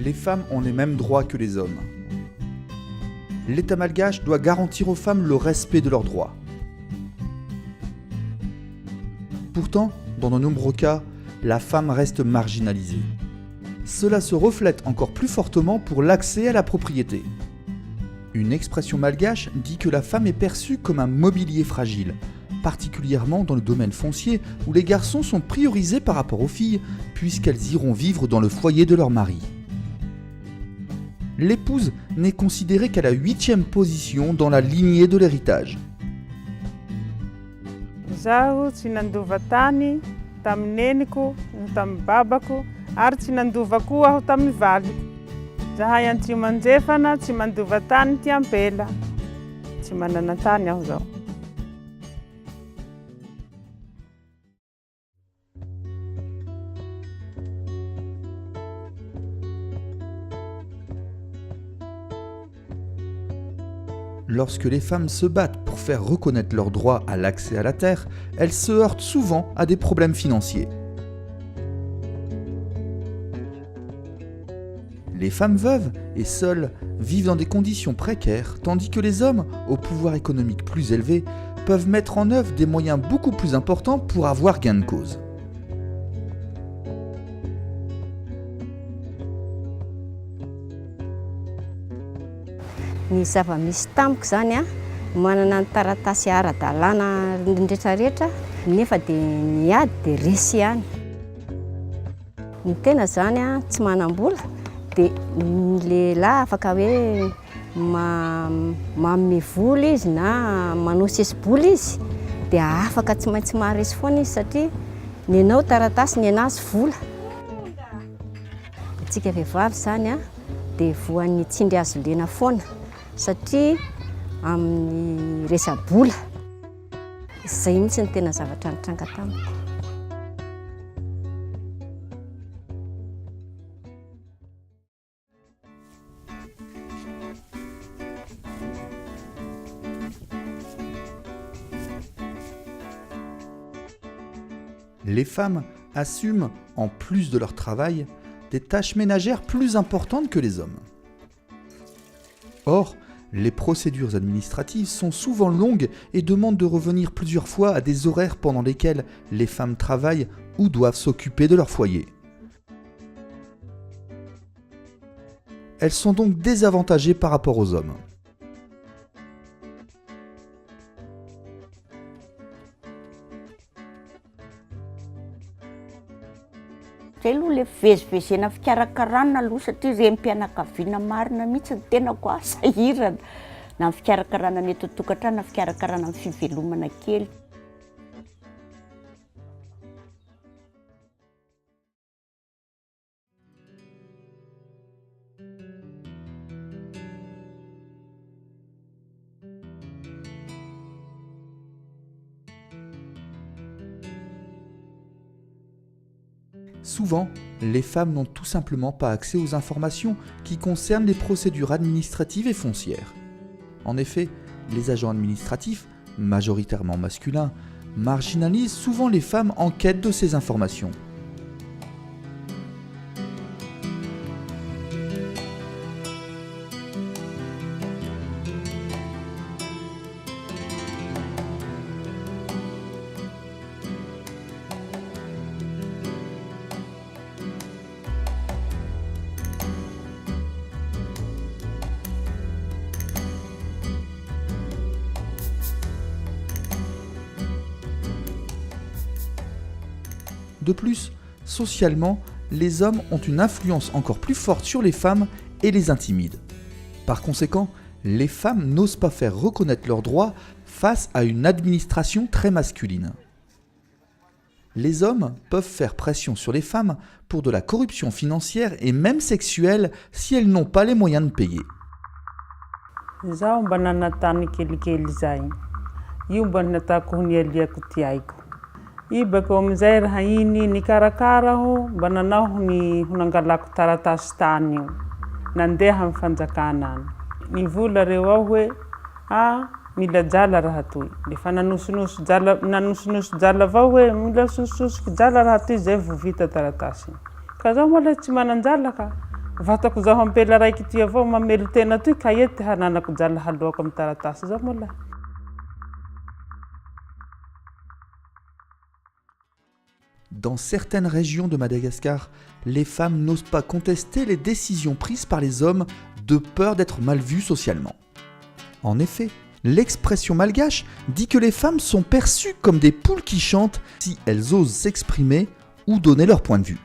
les femmes ont les mêmes droits que les hommes. L'État malgache doit garantir aux femmes le respect de leurs droits. Pourtant, dans de nombreux cas, la femme reste marginalisée. Cela se reflète encore plus fortement pour l'accès à la propriété. Une expression malgache dit que la femme est perçue comme un mobilier fragile, particulièrement dans le domaine foncier où les garçons sont priorisés par rapport aux filles puisqu'elles iront vivre dans le foyer de leur mari. L'épouse n'est considérée qu'à la 8e position dans la lignée de l'héritage. Zaho tsy nandova tany tamin'ny neniko, tamin'ny babako, ary tsy nandova koa aho tamin'ny valiko. Zahay antsy manjefana tsy mandova tany ty ampela. Tsy manana tany aho zao. Lorsque les femmes se battent pour faire reconnaître leur droit à l'accès à la terre, elles se heurtent souvent à des problèmes financiers. Les femmes veuves et seules vivent dans des conditions précaires, tandis que les hommes, au pouvoir économique plus élevé, peuvent mettre en œuvre des moyens beaucoup plus importants pour avoir gain de cause. Ny zava-misy tamiko zany a, manana ny taratasy ara-dalàna rehetrarehetra, nefa dia ny ady dia resy ihany. Ny tena zany a tsy manam-bola, dia ny lehilahy afaka hoe manome vola izy na manao sesi-bola izy, dia afaka tsy maintsy maharesy foana izy satria ny anao taratasy, ny anazy vola. Antsika vehivavy zany a, dia voan'ny tsindry azo lena foana. Satria amin'ny resa-bola, izay mihitsy ny tena zavatra nitranga tamiko. Les femmes assument, en plus de leur travail, des tâches ménagères plus importantes que les hommes. Or, les procédures administratives sont souvent longues et demandent de revenir plusieurs fois à des horaires pendant lesquels les femmes travaillent ou doivent s'occuper de leur foyer. Elles sont donc désavantagées par rapport aux hommes. Zay aloha le fivezivezena fikarakarana aloha satria zay mpianakaviana marina mihitsy ny tena ko sahirana na fikarakarana ny eto an-tokantrano na fikarakarana ny fivelomana kely. Souvent, les femmes n'ont tout simplement pas accès aux informations qui concernent les procédures administratives et foncières. En effet, les agents administratifs, majoritairement masculins, marginalisent souvent les femmes en quête de ces informations. De plus, socialement, les hommes ont une influence encore plus forte sur les femmes et les intimident. Par conséquent, les femmes n'osent pas faire reconnaître leurs droits face à une administration très masculine. Les hommes peuvent faire pression sur les femmes pour de la corruption financière et même sexuelle si elles n'ont pas les moyens de payer. Zaho mba nanatany kelikely zay. Io mba natako ho nialiako ty aiko. I bako amizay raha iny nikarakara ho mba nanao ny nangalako taratasy tany io. Nandeha amin'ny fanjakana any. Nivola reo aho hoe mila jala raha toy. Lefa nanosonoso jala avao hoe mila sososoko jala raha toy zay vao vita taratasy. Ka zaho mbola tsy manan-jala ka. Vatako zaho ampela raiky ty avao mamelo tena toy ka ety hananako jala haloako amin'ny taratasy zao moa lahy. Dans certaines régions de Madagascar, les femmes n'osent pas contester les décisions prises par les hommes de peur d'être mal vues socialement. En effet, l'expression malgache dit que les femmes sont perçues comme des poules qui chantent si elles osent s'exprimer ou donner leur point de vue.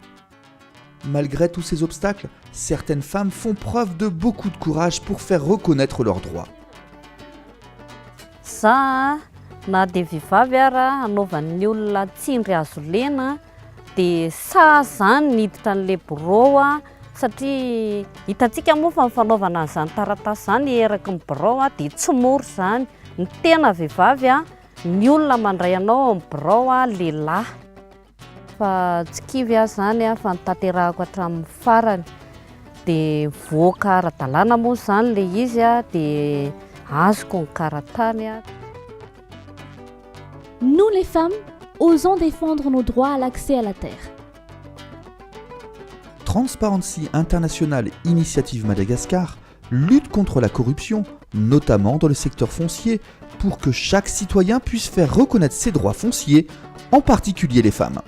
Malgré tous ces obstacles, certaines femmes font preuve de beaucoup de courage pour faire reconnaître leurs droits. Ça, na de vehivavy ara hanaovan'ny olona tsindry azo lena dia zany niditra an'ilay birao satria hitantsika moa fa fanaovana an'izany taratasy zany eraky ny birao dia tsy mora zany. Ny tena vehivavy ny olona mandray anao amin'ny birao lehilahy. Fa tsy kivy zany fa nitanterahako hatramin'ny farany dia voaka ara-dalàna moa zany le izy dia azoko ny karatany. Nous les femmes, osons défendre nos droits à l'accès à la terre. Transparency International Initiative Madagascar lutte contre la corruption, notamment dans le secteur foncier, pour que chaque citoyen puisse faire reconnaître ses droits fonciers, en particulier les femmes.